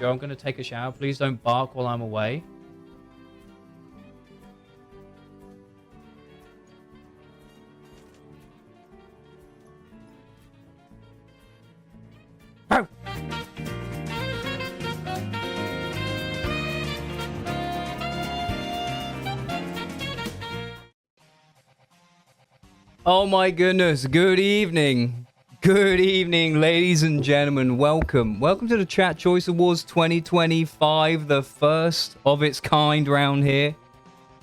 Joe, I'm going to take a shower. Please don't bark while I'm away. Oh my goodness. Good evening. Good evening, ladies and gentlemen. Welcome. Welcome to the Chat Choice Awards 2025, the first of its kind round here.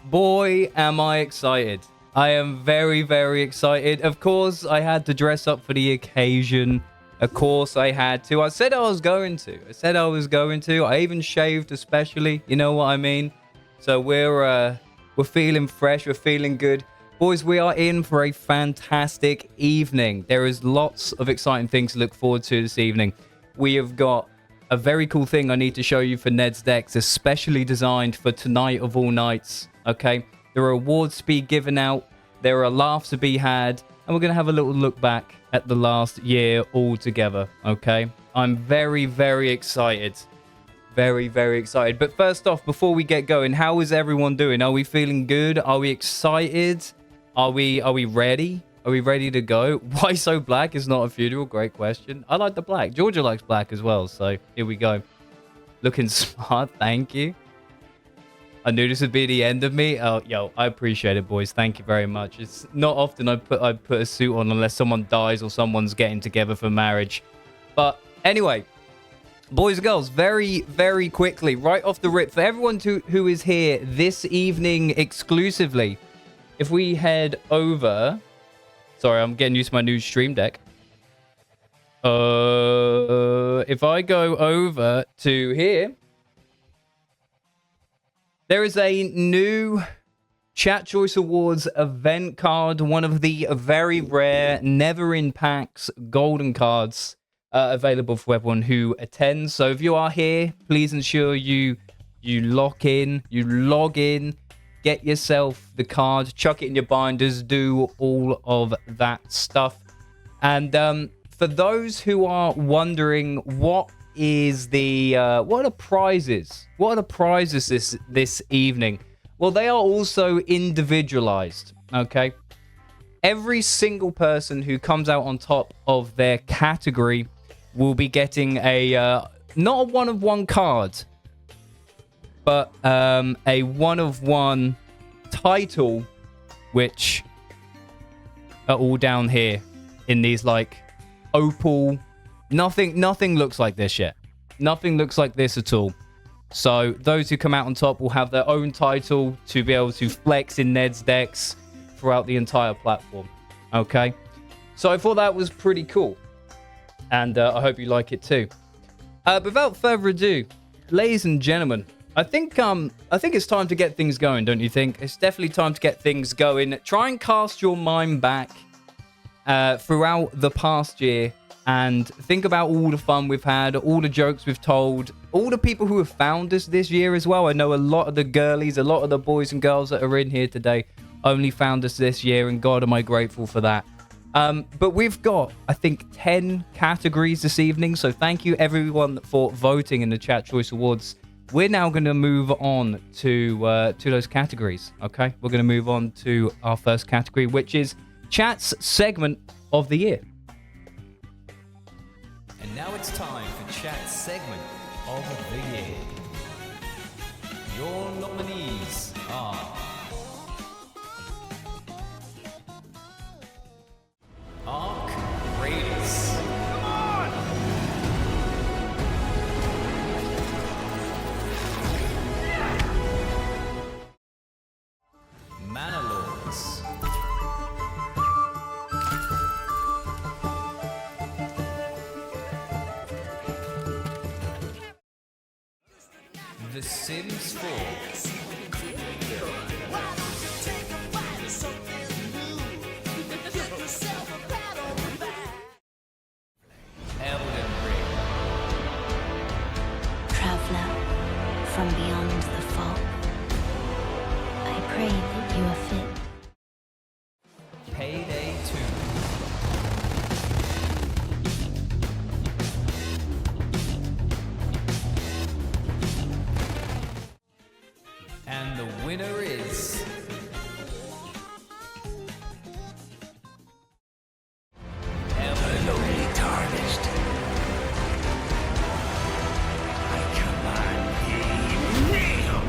Boy, am I excited. I am very, very excited. Of course, I had to dress up for the occasion. Of course, I had to. I said I was going to. I even shaved especially. You know what I mean? So we're feeling fresh. We're feeling good. Boys, we are in for a fantastic evening. There is lots of exciting things to look forward to this evening. We have got a very cool thing I need to show you for Ned's Decks, especially designed for tonight of all nights, okay? There are awards to be given out, there are laughs to be had, and we're going to have a little look back at the last year all together, okay? I'm very, very excited. Very, very excited. But first off, before we get going, how is everyone doing? Are we feeling good? Are we excited? Are we ready? Are we ready to go? Why so black is not a funeral? Great question. I like the black. Georgia likes black as well, so here we go. Looking smart, thank you. I knew this would be the end of me. Oh, yo, I appreciate it, boys. Thank you very much. It's not often I put a suit on unless someone dies or someone's getting together for marriage. But anyway, boys and girls, very, very quickly, right off the rip, for everyone who is here this evening exclusively, if we head over... Sorry, I'm getting used to my new stream deck. If I go over to here, there is a new Chat Choice Awards event card, one of the very rare, never in packs golden cards available for everyone who attends. So if you are here, please ensure you log in, get yourself the card, chuck it in your binders, do all of that stuff. And for those who are wondering, what are the prizes? What are the prizes this evening? Well, they are also individualized, okay? Every single person who comes out on top of their category will be getting not a one-of-one card, but a one-of-one title, which are all down here in these like opal. Nothing looks like this yet. Nothing looks like this at all. So those who come out on top will have their own title to be able to flex in Ned's Decks throughout the entire platform. Okay, so I thought that was pretty cool, and I hope you like it too. Without further ado, ladies and gentlemen, I think it's time to get things going, don't you think? It's definitely time to get things going. Try and cast your mind back throughout the past year and think about all the fun we've had, all the jokes we've told, all the people who have found us this year as well. I know a lot of the girlies, a lot of the boys and girls that are in here today only found us this year, and God, am I grateful for that. But we've got, I think, 10 categories this evening, so thank you everyone for voting in the Chat Choice Awards. We're now going to move on to those categories, okay? We're going to move on to our first category, which is Chat's segment of the year. And now it's time for Chat's segment of the year. Your nominees are Arc Raiders, Manalords, The Sims 4, the winner is Lonely tarnished. I command thee, kneel!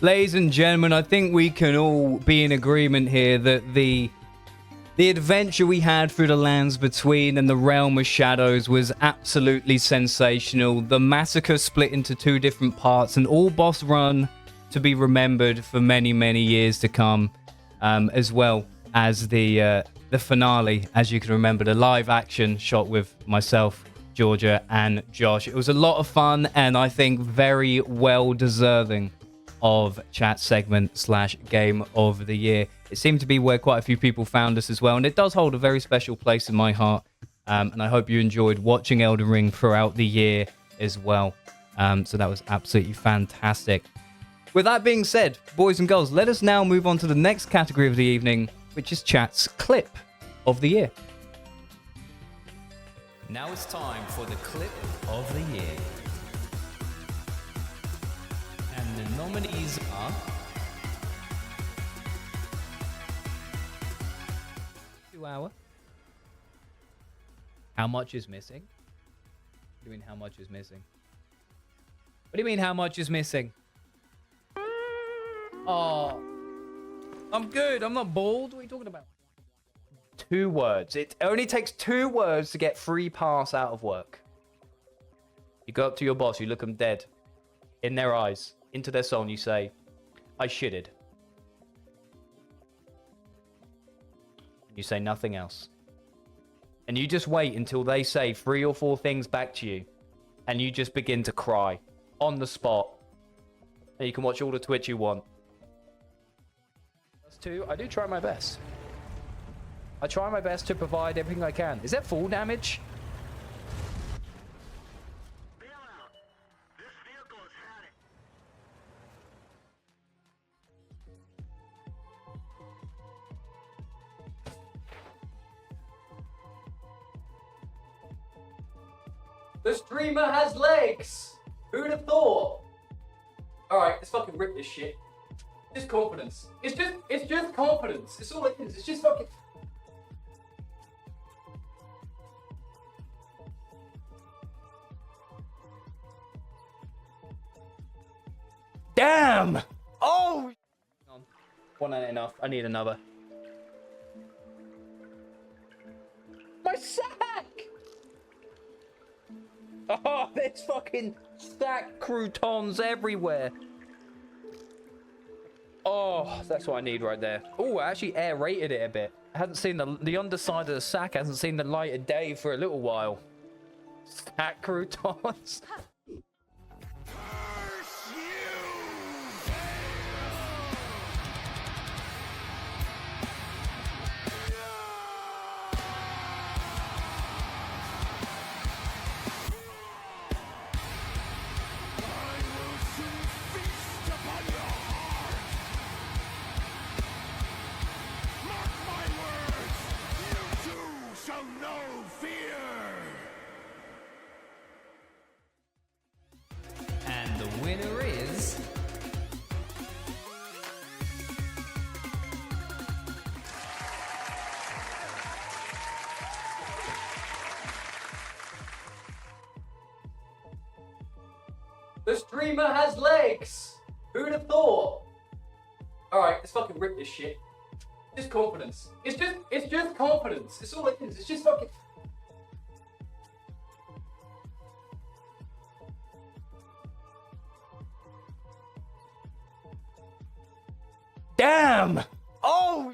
Ladies and gentlemen, I think we can all be in agreement here that the adventure we had through the Lands Between and the Realm of Shadows was absolutely sensational. The massacre split into two different parts, an all-boss run to be remembered for many, many years to come, as well as the finale, as you can remember, the live action shot with myself, Georgia, and Josh. It was a lot of fun, and I think very well deserving of chat segment / game of the year. It seemed to be where quite a few people found us as well, and it does hold a very special place in my heart. And I hope you enjoyed watching Elden Ring throughout the year as well. So that was absolutely fantastic. With that being said, boys and girls, let us now move on to the next category of the evening, which is chat's clip of the year. Now it's time for the clip of the year. And the nominees are 2 hour. How much is missing? What do you mean how much is missing? What do you mean how much is missing? Oh, I'm good. I'm not bald. What are you talking about? 2 words. It only takes 2 words to get free pass out of work. You go up to your boss, you look them dead in their eyes, into their soul, and you say, I shitted. You say nothing else. And you just wait until they say 3 or 4 things back to you. And you just begin to cry on the spot. And you can watch all the Twitch you want. That's 2. I do try my best. I try my best to provide everything I can. Is that full damage? The streamer has legs! Who'd have thought? Alright, let's fucking rip this shit. Just confidence. It's just confidence. It's all it is. It's just fucking... Damn! Oh! One ain't enough. I need another. My sack! Oh, there's fucking stacked croutons everywhere. Oh, that's what I need right there. Oh, I actually aerated it a bit. I hadn't seen the underside of the sack hasn't seen the light of day for a little while. Stacked croutons. and the winner is The streamer has legs! Who'd have thought? Alright, let's fucking rip this shit. Just confidence. It's just confidence. It's all it is. It's just fucking... Damn! Oh!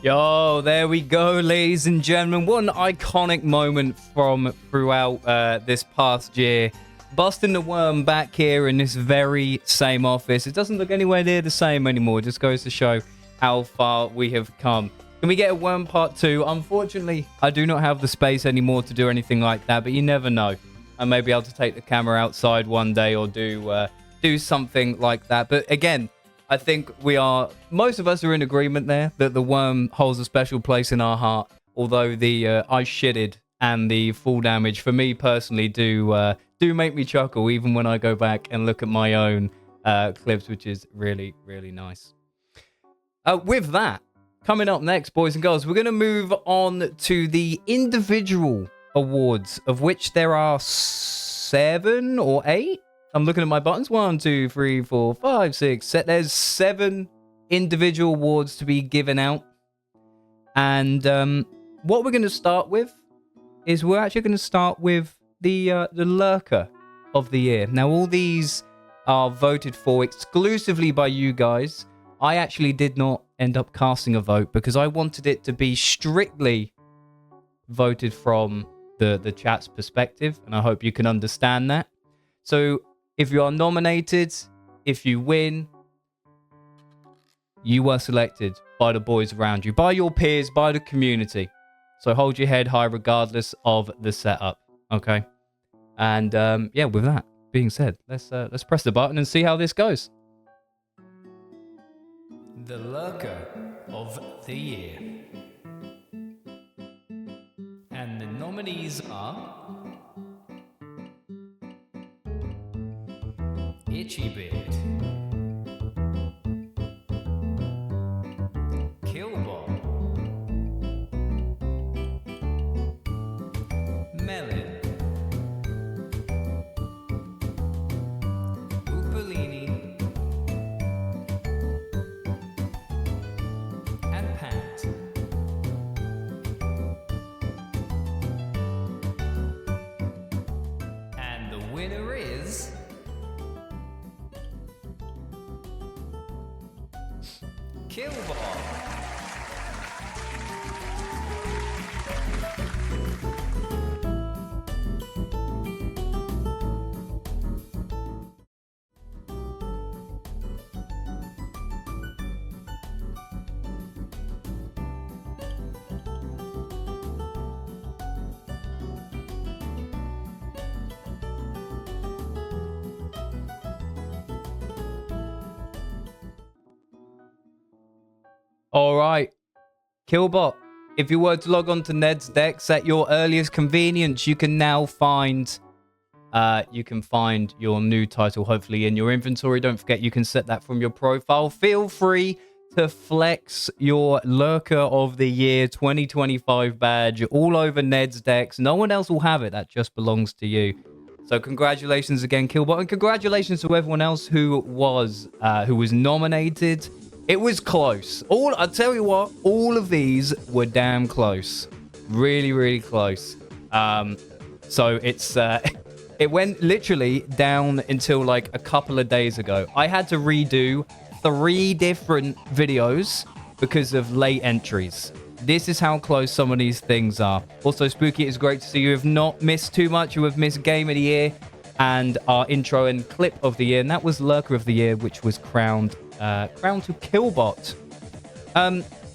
Yo, there we go, ladies and gentlemen. What an iconic moment from throughout this past year. Busting the Worm back here in this very same office. It doesn't look anywhere near the same anymore. It just goes to show how far we have come. Can we get a Worm Part 2? Unfortunately, I do not have the space anymore to do anything like that, but you never know. I may be able to take the camera outside one day or do something like that. But again, I think most of us are in agreement there that the worm holds a special place in our heart. Although the I shitted and the full damage for me personally do make me chuckle even when I go back and look at my own clips, which is really, really nice. With that, coming up next, boys and girls, we're going to move on to the individual awards, of which there are 7 or 8. I'm looking at my buttons. 1, 2, 3, 4, 5, 6. There's 7 individual awards to be given out. And what we're going to start with is we're actually going to start with the Lurker of the Year. Now, all these are voted for exclusively by you guys. I actually did not end up casting a vote because I wanted it to be strictly voted from the chat's perspective, and I hope you can understand that. So if you are nominated, if you win, you were selected by the boys around you, by your peers, by the community. So hold your head high regardless of the setup, okay? And yeah, with that being said, let's press the button and see how this goes. The Lurker of the Year. And the nominees are Itchy Beard, Killbot, Melon, Upalini, and Pat. And the winner is Killbot. All right, Killbot, if you were to log on to Ned's Decks at your earliest convenience, you can now find your new title, hopefully, in your inventory. Don't forget, you can set that from your profile. Feel free to flex your Lurker of the Year 2025 badge all over Ned's Decks. No one else will have it. That just belongs to you. So congratulations again, Killbot, and congratulations to everyone else who was nominated. It was close. I'll tell you what, all of these were damn close. Really, really close. So it's it went literally down until like a couple of days ago. I had to redo 3 different videos because of late entries. This is how close some of these things are. Also, Spooky, it's great to see you have not missed too much. You have missed Game of the Year and our intro and clip of the year, and that was Lurker of the Year, which was crowned to Killbot.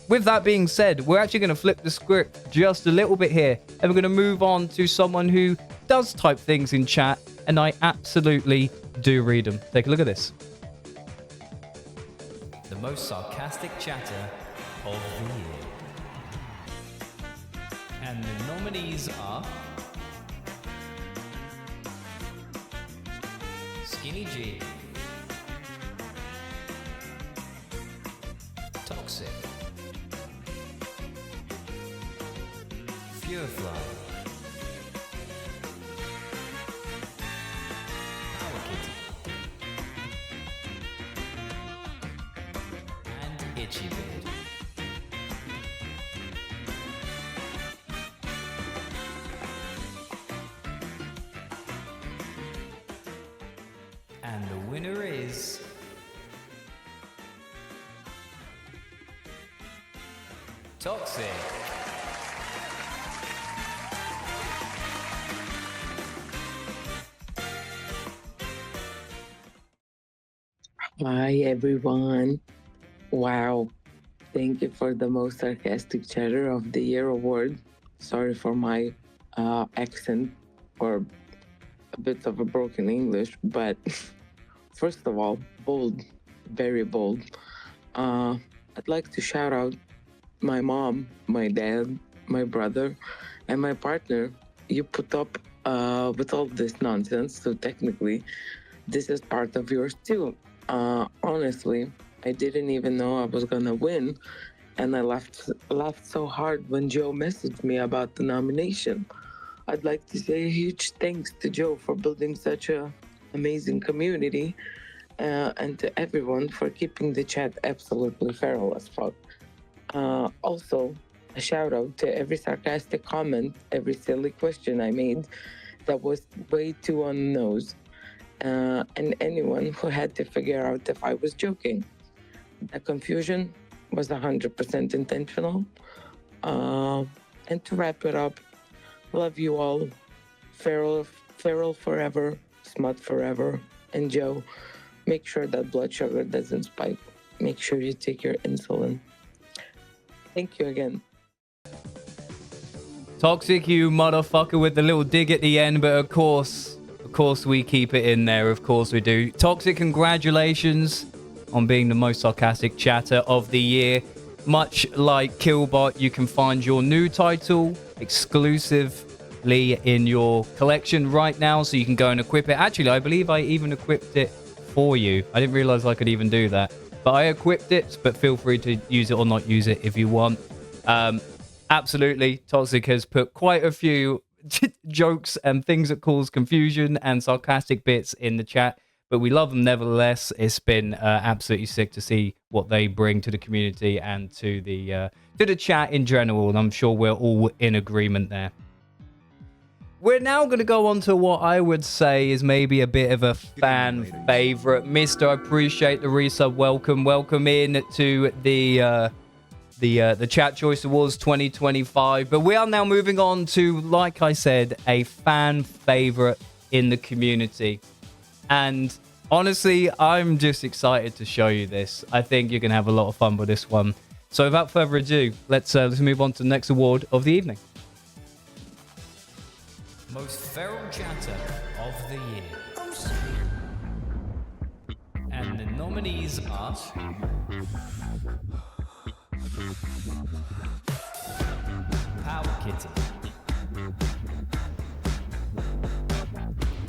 With that being said, we're actually going to flip the script just a little bit here, and we're going to move on to someone who does type things in chat, and I absolutely do read them. Take a look at this. The most sarcastic chatter of the year. And the nominees are Skinny G, Toxic, Furefly, Power Kitty, and Itchy Beard. And the winner is Toxic. Hi everyone. Wow. Thank you for the most sarcastic chatter of the year award. Sorry for my accent or a bit of a broken English, but first of all, bold. very bold. I'd like to shout out my mom, my dad, my brother, and my partner. You put up with all this nonsense, so technically, this is part of yours too. Honestly, I didn't even know I was gonna win, and I laughed so hard when Joe messaged me about the nomination. I'd like to say a huge thanks to Joe for building such a amazing community, and to everyone for keeping the chat absolutely feral as fuck. Also, a shout out to every sarcastic comment, every silly question I made that was way too on the nose, and anyone who had to figure out if I was joking. The confusion was 100% intentional. And to wrap it up, love you all. Feral forever, smut forever. And Joe, make sure that blood sugar doesn't spike. Make sure you take your insulin. Thank you again. Toxic, you motherfucker, with the little dig at the end, but of course we keep it in there. Of course we do. Toxic, congratulations on being the most sarcastic chatter of the year. Much like Killbot, you can find your new title exclusively in your collection right now, so you can go and equip it. Actually, I believe I even equipped it for you. I didn't realize I could even do that, but I equipped it, but feel free to use it or not use it if you want. Absolutely, Toxic has put quite a few jokes and things that cause confusion and sarcastic bits in the chat, but we love them nevertheless. It's been absolutely sick to see what they bring to the community and to the chat in general, and I'm sure we're all in agreement there. We're now going to go on to what I would say is maybe a bit of a fan favorite. Mr. I appreciate the resub. Welcome in to the Chat Choice Awards 2025. But we are now moving on to, like I said, a fan favorite in the community. And honestly, I'm just excited to show you this. I think you're going to have a lot of fun with this one. So without further ado, let's move on to the next award of the evening. Most feral chatter of the year. And the nominees are Power Kitty,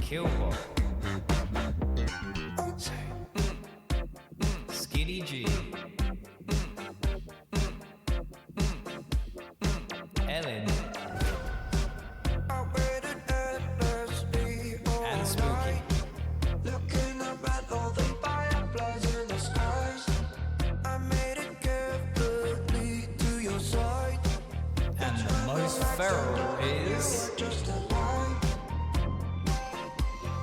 Killbot, Skinny G, Ellen, and Spooky. Looking up at all the fireflies in the skies, I made it carefully to your side. And the most feral is Just a lie.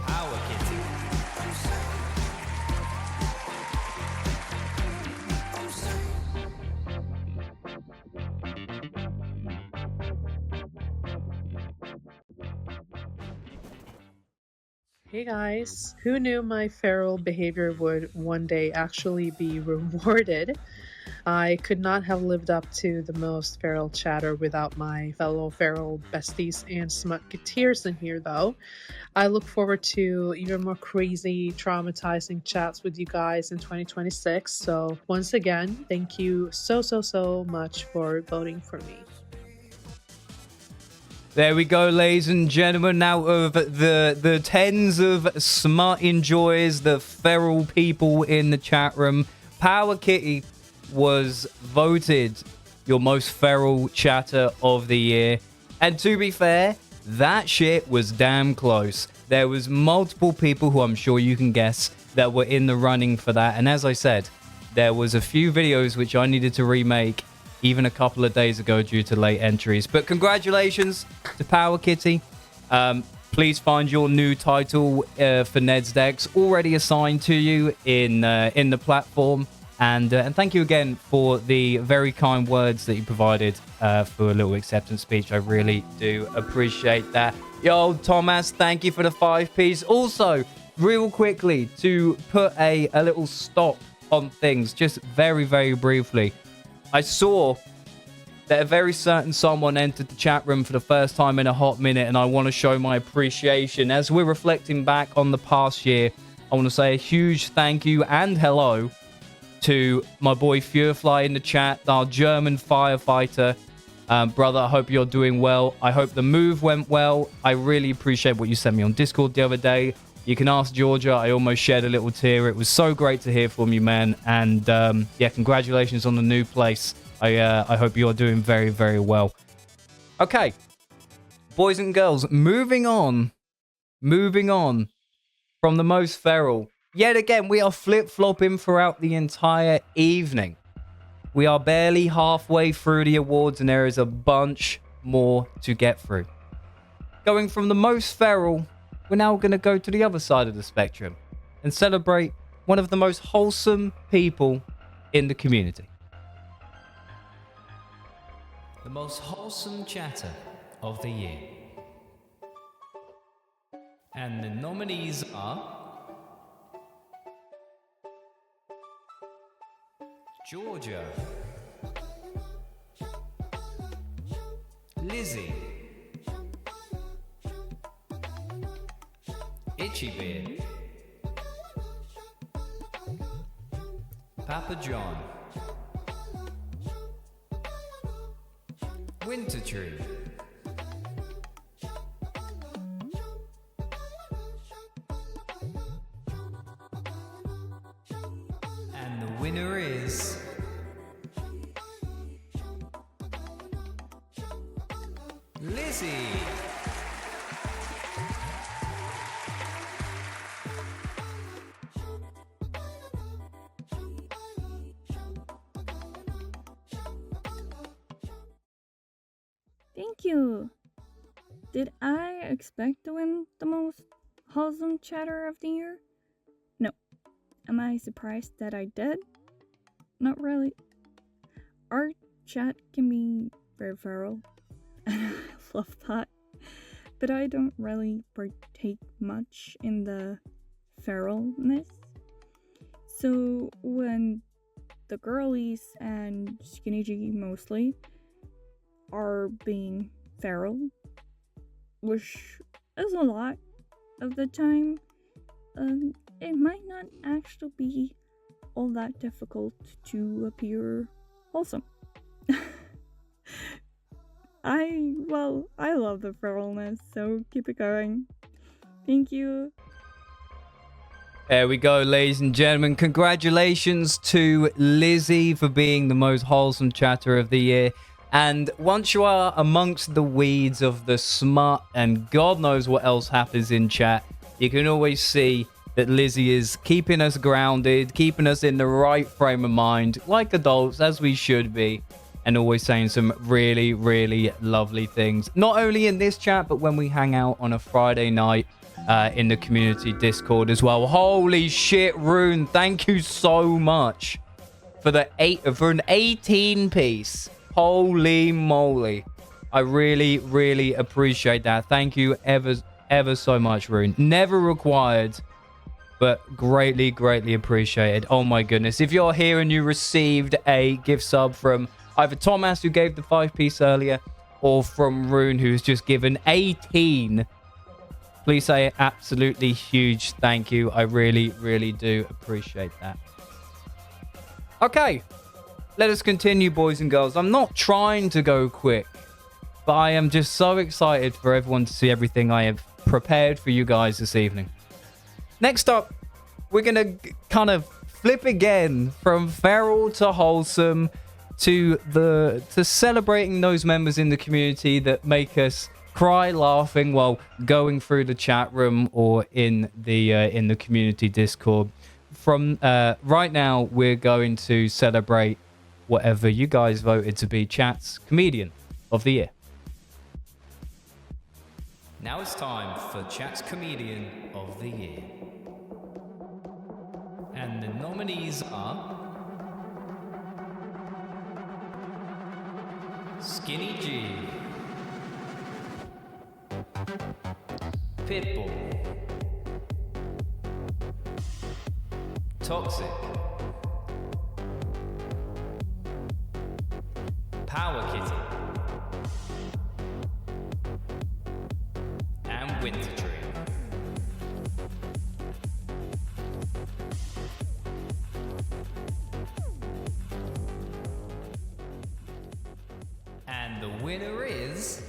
Power Kitty. Hey guys, who knew my feral behavior would one day actually be rewarded? I could not have lived up to the most feral chatter without my fellow feral besties and smutketeers in here though. I look forward to even more crazy, traumatizing chats with you guys in 2026. So once again, thank you so much for voting for me. There we go, ladies and gentlemen. Now of the tens of smart enjoys, the feral people in the chat room, Power Kitty was voted your most feral chatter of the year. And to be fair, that shit was damn close. There was multiple people who I'm sure you can guess that were in the running for that. And as I said, there was a few videos which I needed to remake even a couple of days ago due to late entries. But congratulations to Power Kitty. Please find your new title for Ned's Decks already assigned to you in the platform. And thank you again for the very kind words that you provided for a little acceptance speech. I really do appreciate that. Yo, Thomas, thank you for the 5Ps. Also, real quickly, to put a little stop on things, just very briefly. I saw that a very certain someone entered the chat room for the first time in a hot minute, and I want to show my appreciation. As we're reflecting back on the past year, I want to say a huge thank you and hello to my boy Furfly in the chat, our German firefighter. Brother, I hope you're doing well. I hope the move went well. I really appreciate what you sent me on Discord the other day. You can ask Georgia. I almost shed a little tear. It was so great to hear from you, man. And yeah, congratulations on the new place. I hope you're doing very, very well. Okay, boys and girls, moving on from the most feral. Yet again, we are flip-flopping throughout the entire evening. We are barely halfway through the awards, and there is a bunch more to get through. Going from the most feral, we're now going to go to the other side of the spectrum and celebrate one of the most wholesome people in the community. The most wholesome chatter of the year. And the nominees are Georgia, Lizzie, Itchy Beard, Papa John, Winter Tree, and the winner is Lizzie. Thank you. Did I expect to win the most wholesome chatter of the year? No. Am I surprised that I did? Not really. Our chat can be very feral. I love that. But I don't really partake much in the feralness. So when the girlies and Skinny G mostly are being feral, which is a lot of the time, it might not actually be all that difficult to appear wholesome. I love the feralness, so keep it going. Thank you. There we go, ladies and gentlemen. Congratulations to Lizzie for being the most wholesome chatter of the year. And once you are amongst the weeds of the smut and God knows what else happens in chat, you can always see that Lizzie is keeping us grounded, keeping us in the right frame of mind, like adults, as we should be, and always saying some really, really lovely things. Not only in this chat, but when we hang out on a Friday night in the community Discord as well. Holy shit, Rune, thank you so much for an 18 piece. Holy moly. I really, really appreciate that. Thank you ever so much, Rune. Never required, but greatly, greatly appreciated. Oh my goodness. If you're here and you received a gift sub from either Thomas, who gave the 5-piece earlier, or from Rune, who's just given 18, please say absolutely huge thank you. I really, really do appreciate that. Okay. Let us continue, boys and girls. I'm not trying to go quick, but I am just so excited for everyone to see everything I have prepared for you guys this evening. Next up, we're going to kind of flip again from feral to wholesome to celebrating those members in the community that make us cry laughing while going through the chat room or in the community Discord. From right now, we're going to celebrate whatever you guys voted to be chat's comedian of the year. Now it's time for chat's comedian of the year. And the nominees are Skinny G, Pitbull, Toxic, Power Kitty, and Winter Tree. winner is...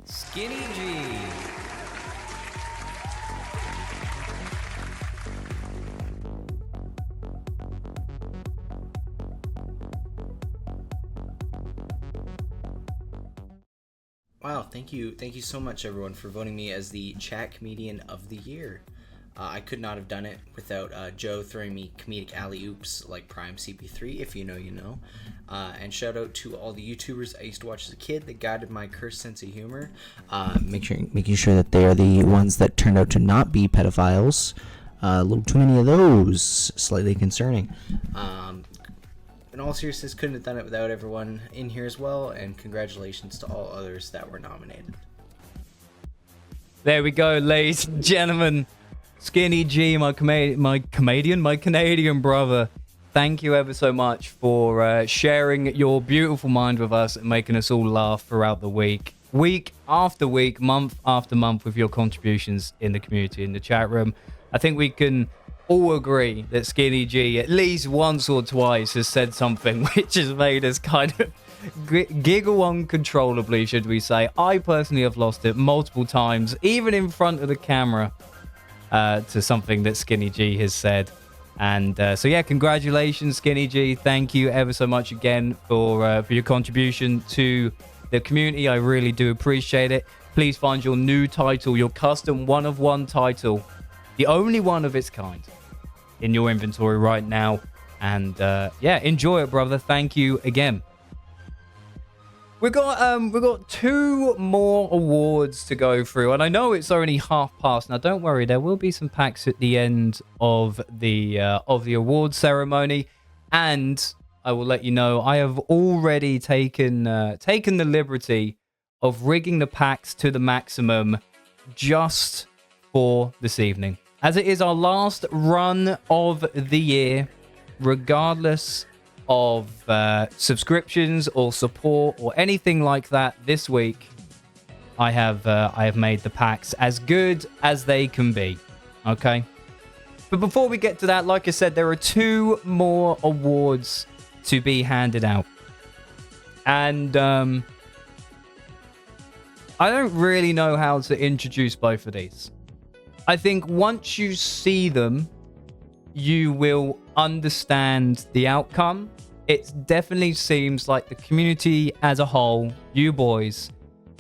Skinny G. Wow, thank you so much, everyone, for voting me as the chat comedian of the year. I could not have done it without Joe throwing me comedic alley-oops like Prime CP3, if you know, you know. And shout out to all the YouTubers I used to watch as a kid that guided my cursed sense of humor. Making sure that they are the ones that turned out to not be pedophiles. A little too many of those, slightly concerning. In all seriousness, couldn't have done it without everyone in here as well, and congratulations to all others that were nominated. There we go, ladies and gentlemen. Skinny G, my Canadian brother. Thank you ever so much for sharing your beautiful mind with us and making us all laugh throughout the week after week, month after month, with your contributions in the community, in the chat room. I think we can all agree that Skinny G at least once or twice has said something which has made us kind of giggle uncontrollably, should we say. I personally have lost it multiple times, even in front of the camera, to something that Skinny G has said. And so yeah, congratulations, Skinny G. Thank you ever so much again for your contribution to the community. I really do appreciate it. Please find your new title, your custom one-of-one title, the only one of its kind, in your inventory right now. And yeah, enjoy it, brother. Thank you again. We've got 2 more awards to go through, and I know it's only half past. Now, don't worry, there will be some packs at the end of the award ceremony, and I will let you know I have already taken the liberty of rigging the packs to the maximum just for this evening, as it is our last run of the year, regardless of subscriptions or support or anything like that. This week I have made the packs as good as they can be. Okay, but before we get to that, like I said, there are 2 more awards to be handed out, and I don't really know how to introduce both of these. I think once you see them, you will understand the outcome. It definitely seems like the community as a whole, you boys,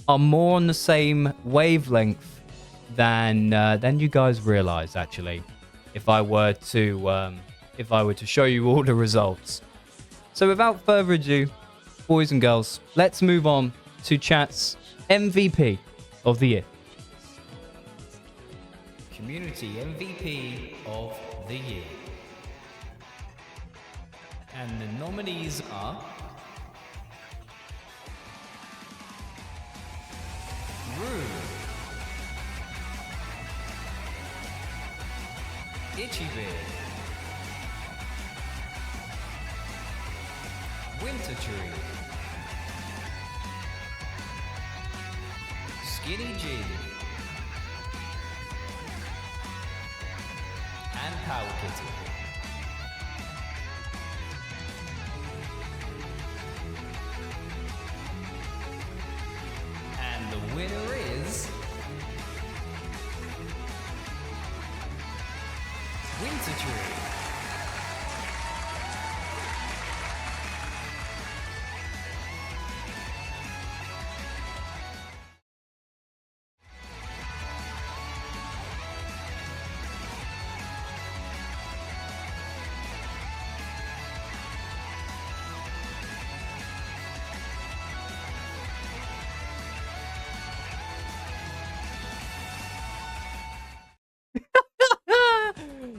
are more on the same wavelength than you guys realize. Actually, if I were to show you all the results. So without further ado, boys and girls, let's move on to chat's MVP of the year. Community MVP of the year. And the nominees are... Rue, Itchy Beard, Winter Tree, Skinny G, and Power Kitty. And the winner is... Winter Tree.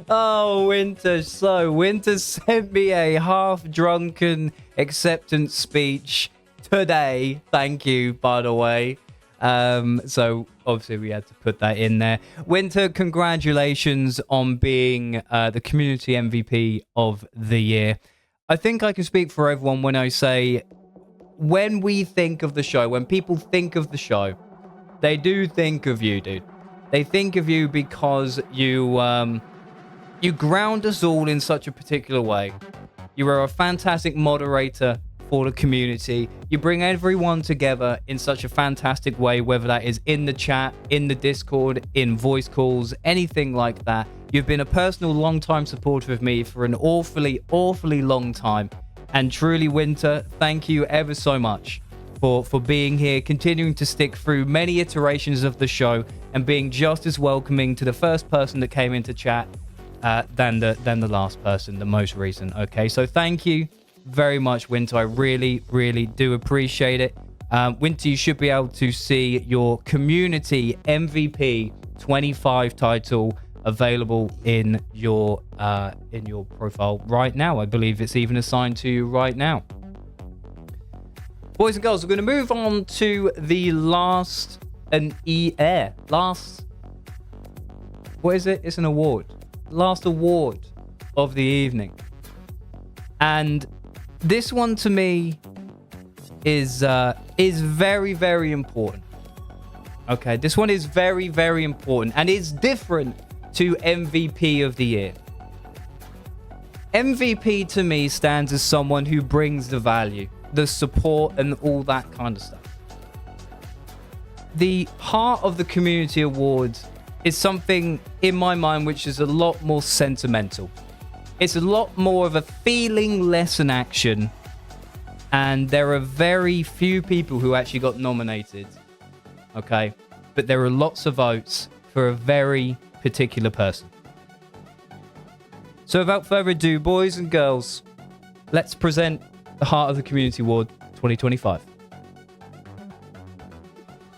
Oh, Winter. So, Winter sent me a half-drunken acceptance speech today. Thank you, by the way. So, obviously, we had to put that in there. Winter, congratulations on being the community MVP of the year. I think I can speak for everyone when I say, when we think of the show, when people think of the show, they do think of you, dude. They think of you because you ground us all in such a particular way. You are a fantastic moderator for the community. You bring everyone together in such a fantastic way, whether that is in the chat, in the Discord, in voice calls, anything like that. You've been a personal long-time supporter of me for an awfully long time. And truly, Winter, thank you ever so much for being here, continuing to stick through many iterations of the show and being just as welcoming to the first person that came into chat than the last person, the most recent. Okay, so thank you very much, Winter. I really do appreciate it. Winter, you should be able to see your community MVP 25 title available in your profile right now. I believe it's even assigned to you right now. Boys and girls, we're going to move on to the last what is it? It's an award. Last award of the evening. And this one to me is very important. Okay, this one is very important and is different to MVP of the year. MVP to me stands as someone who brings the value, the support, and all that kind of stuff. The Heart of the Community Awards is something in my mind which is a lot more sentimental. It's a lot more of a feeling, less an action. And there are very few people who actually got nominated. Okay? But there are lots of votes for a very particular person. So without further ado, boys and girls, let's present the Heart of the Community Award 2025.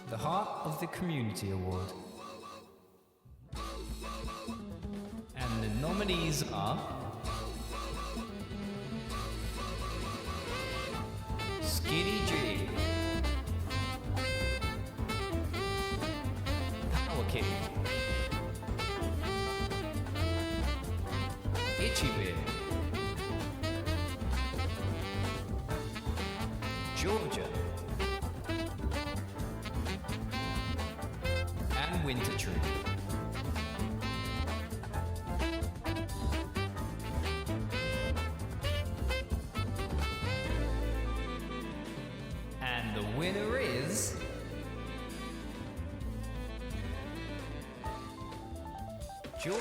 The Heart of the Community Award. And the nominees are Skinny G, Power King, Itchy Bear, Georgia, and Winter Tree. And the winner is Georgia.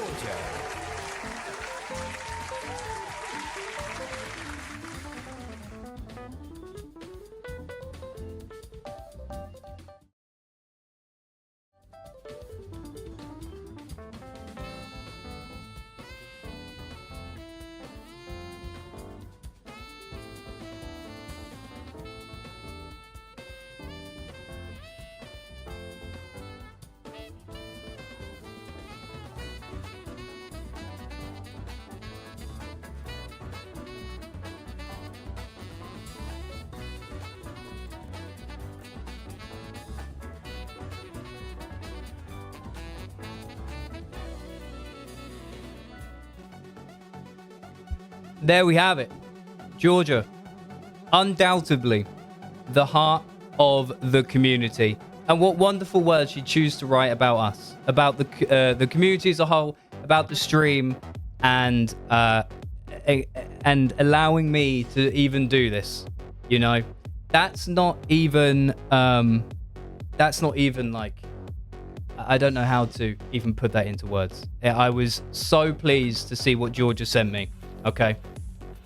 There we have it. Georgia, undoubtedly the heart of the community. And what wonderful words she chose to write about us, about the community as a whole, about the stream, and allowing me to even do this. You know, that's not even like, I don't know how to even put that into words. I was so pleased to see what Georgia sent me. Okay.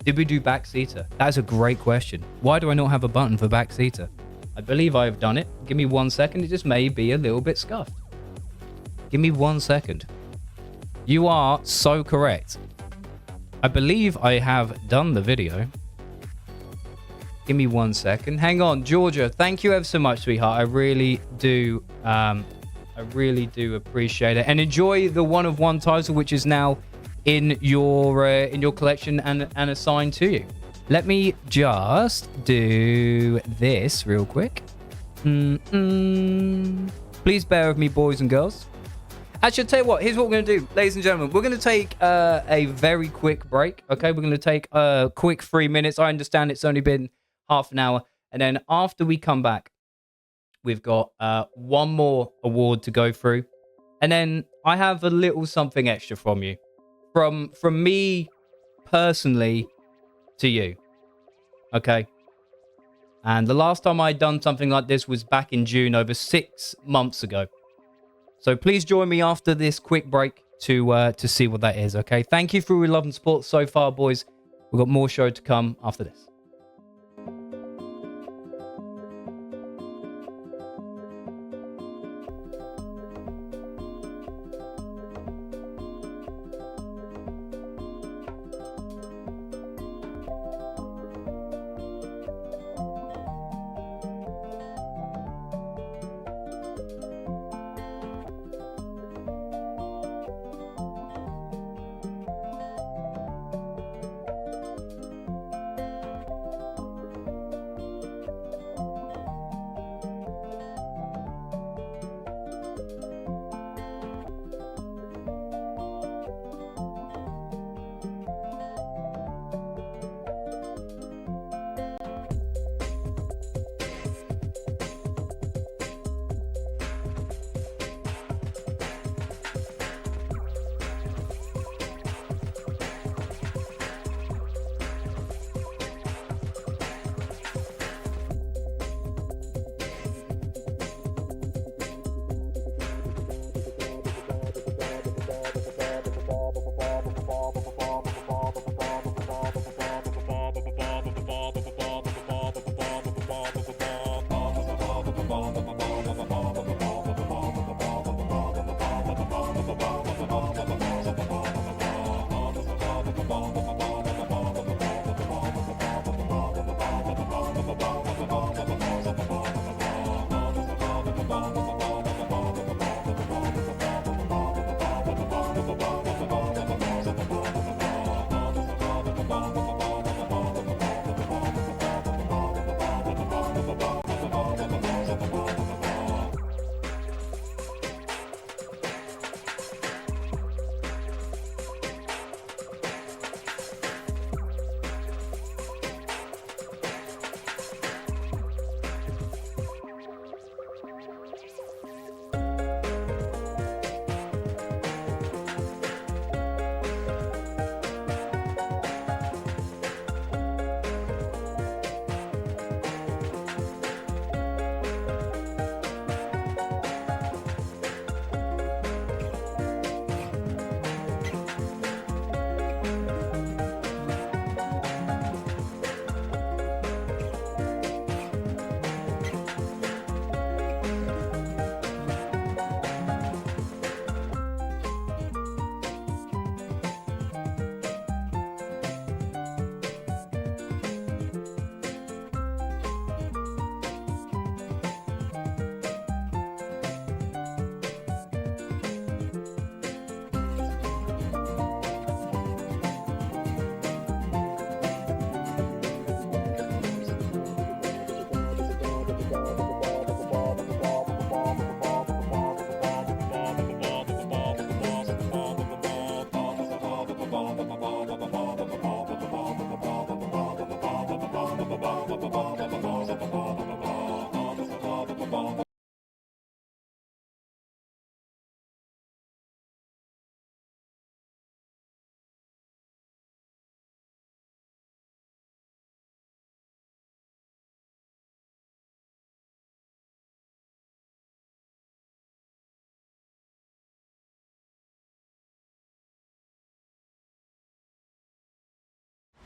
Did we do backseater? That's a great question. Why do I not have a button for backseater? I believe I have done it. Give me 1 second. It just may be a little bit scuffed. Give me 1 second. You are so correct. I believe I have done the video. Give me 1 second. Hang on, Georgia. Thank you ever so much, sweetheart. I really do appreciate it. And enjoy the one of one title, which is now in your collection and assigned to you. Let me just do this real quick. Please bear with me, boys and girls. Actually, I'll tell you what. Here's what we're going to do, ladies and gentlemen. We're going to take a very quick break. Okay, we're going to take a quick 3 minutes. I understand it's only been half an hour. And then after we come back, we've got one more award to go through. And then I have a little something extra from you. From me personally to you. Okay? And the last time I'd done something like this was back in June, over 6 months ago. So please join me after this quick break to see what that is, okay? Thank you for your love and support so far, boys. We've got more show to come after this.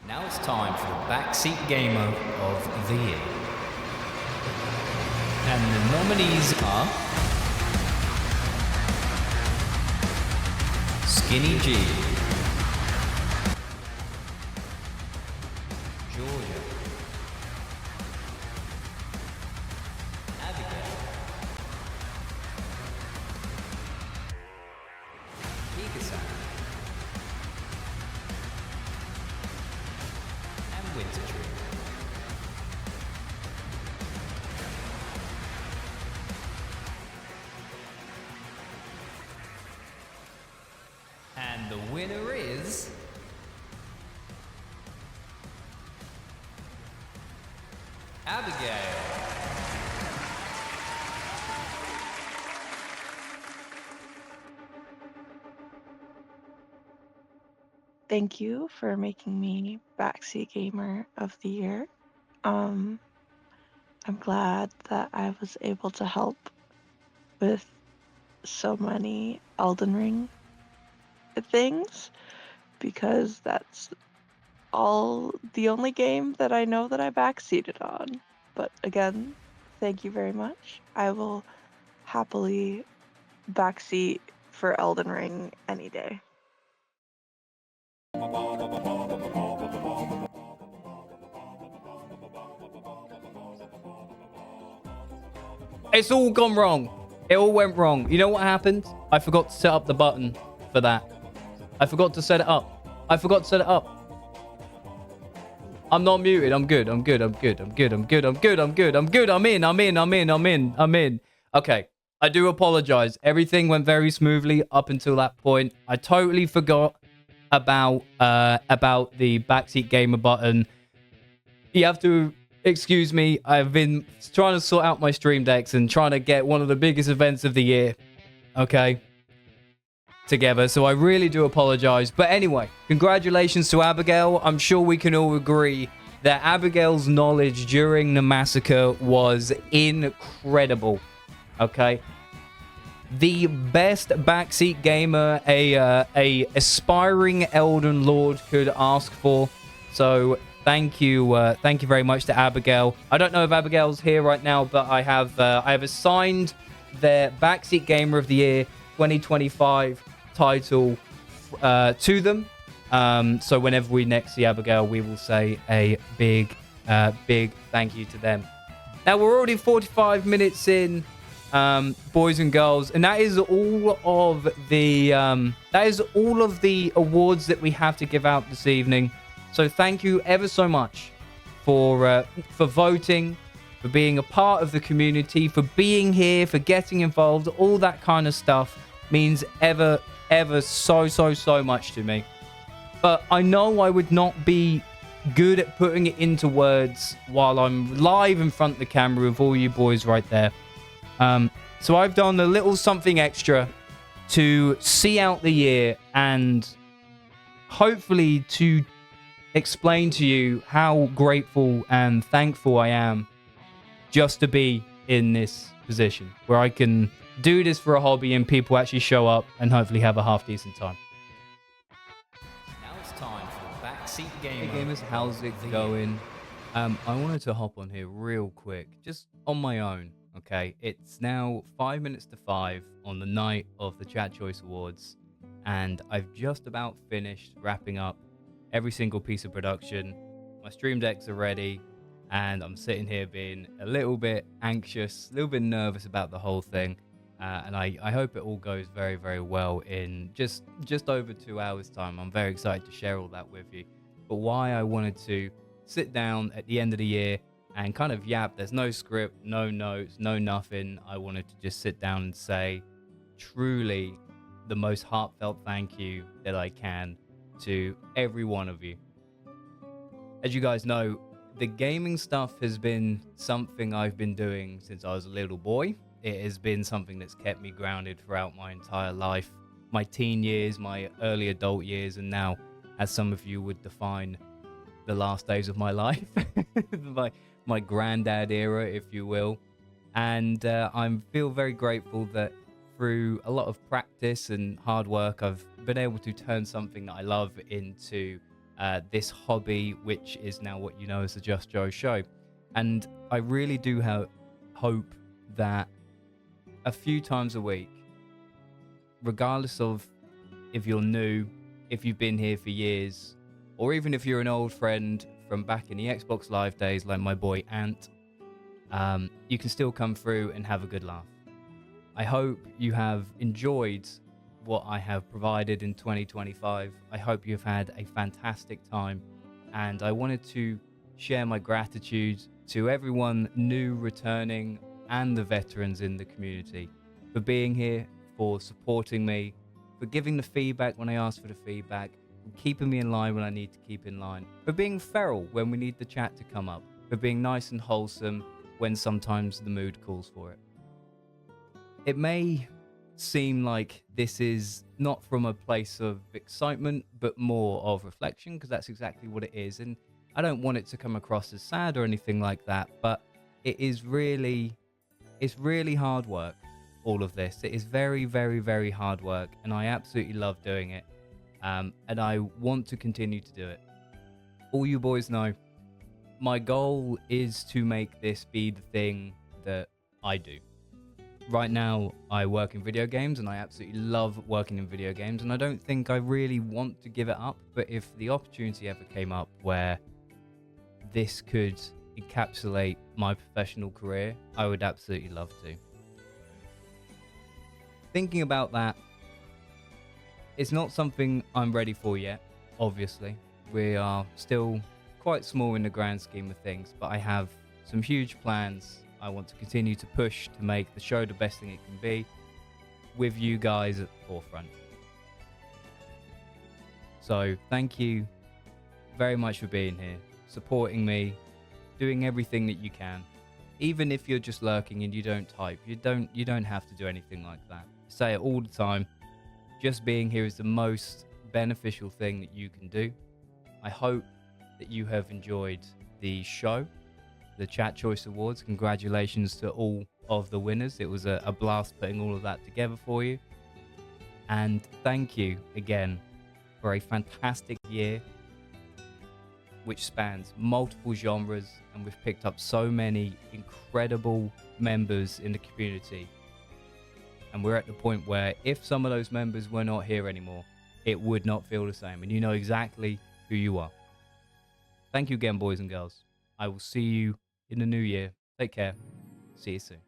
Now it's time for the Backseat Gamer of the Year. And the nominees are Skinny G, Georgia, Abigail, Pikasan, and Winter Tree. And the winner is Abigail. thank you for making me Backseat Gamer of the Year. I'm glad that I was able to help with so many Elden Ring things because that's all the only game that I know that I backseated on. But again, thank you very much. I will happily backseat for Elden Ring any day. It's all gone wrong. It all went wrong. You know what happened? I forgot to set up the button for that. I forgot to set it up. I forgot to set it up. I'm not muted. I'm good. I'm good. I'm good. I'm good. I'm good. I'm good. I'm good. I'm good. I'm in. I'm in. I'm in. I'm in. I'm in. Okay. I do apologize. Everything went very smoothly up until that point. I totally forgot about the backseat gamer button. You have to excuse me. I've been trying to sort out my stream decks and trying to get one of the biggest events of the year, okay, together. So I really do apologize. But anyway, congratulations to Abigail. I'm sure we can all agree that Abigail's knowledge during the massacre was incredible. Okay. The best backseat gamer a aspiring Elden Lord could ask for. So thank you very much to Abigail. I don't know if Abigail's here right now, but I have assigned their Backseat Gamer of the Year 2025 title to them. So whenever we next see Abigail, we will say a big thank you to them. Now we're already 45 minutes in, boys and girls, and that is all of the awards that we have to give out this evening. So thank you ever so much for voting, for being a part of the community, for being here, for getting involved. All that kind of stuff means ever so much to me. But I know I would not be good at putting it into words while I'm live in front of the camera with all you boys right there. So I've done a little something extra to see out the year and hopefully to explain to you how grateful and thankful I am just to be in this position where I can do this for a hobby and people actually show up and hopefully have a half decent time. Now it's time for the Backseat Hey Gamer. gamers, how's it going? I wanted to hop on here real quick, just on my own, okay? It's now 5 minutes to 5 on the night of the Chat Choice Awards, and I've just about finished wrapping up every single piece of production. My stream decks are ready, and I'm sitting here being a little bit anxious, a little bit nervous about the whole thing. And I hope it all goes very, very well in just over 2 hours' time. I'm very excited to share all that with you. But why I wanted to sit down at the end of the year and kind of yap, there's no script, no notes, no nothing. I wanted to just sit down and say truly the most heartfelt thank you that I can to every one of you. As you guys know, the gaming stuff has been something I've been doing since I was a little boy. It has been something that's kept me grounded throughout my entire life, my teen years, my early adult years, and now, as some of you would define, the last days of my life, my granddad era, if you will. And I feel very grateful that through a lot of practice and hard work, I've been able to turn something that I love into this hobby, which is now what you know as the Just Joe Show. And I really do hope that a few times a week, regardless of if you're new, if you've been here for years, or even if you're an old friend from back in the Xbox Live days like my boy Ant, you can still come through and have a good laugh. I hope you have enjoyed what I have provided in 2025. I hope you've had a fantastic time, and I wanted to share my gratitude to everyone new, returning, and the veterans in the community for being here, for supporting me, for giving the feedback when I ask for the feedback, for keeping me in line when I need to keep in line, for being feral when we need the chat to come up, for being nice and wholesome when sometimes the mood calls for it. It may seem like this is not from a place of excitement, but more of reflection, because that's exactly what it is. And I don't want it to come across as sad or anything like that, but it's really hard work, all of this. It is very, very, very hard work, and I absolutely love doing it. And I want to continue to do it. All you boys know, my goal is to make this be the thing that I do. Right now, I work in video games, and I absolutely love working in video games, and I don't think I really want to give it up, but if the opportunity ever came up where this could encapsulate my professional career, I would absolutely love to. Thinking about that, it's not something I'm ready for yet, obviously. We are still quite small in the grand scheme of things, but I have some huge plans. I want to continue to push to make the show the best thing it can be, with you guys at the forefront. So thank you very much for being here, supporting me, doing everything that you can. Even if you're just lurking and you don't type, you don't have to do anything like that. I say it all the time. Just being here is the most beneficial thing that you can do. I hope that you have enjoyed the show, the Chat Choice Awards. Congratulations to all of the winners. It was a blast putting all of that together for you. And thank you again for a fantastic year, which spans multiple genres, and we've picked up so many incredible members in the community. And we're at the point where if some of those members were not here anymore, it would not feel the same. And you know exactly who you are. Thank you again, boys and girls. I will see you in the new year. Take care. See you soon.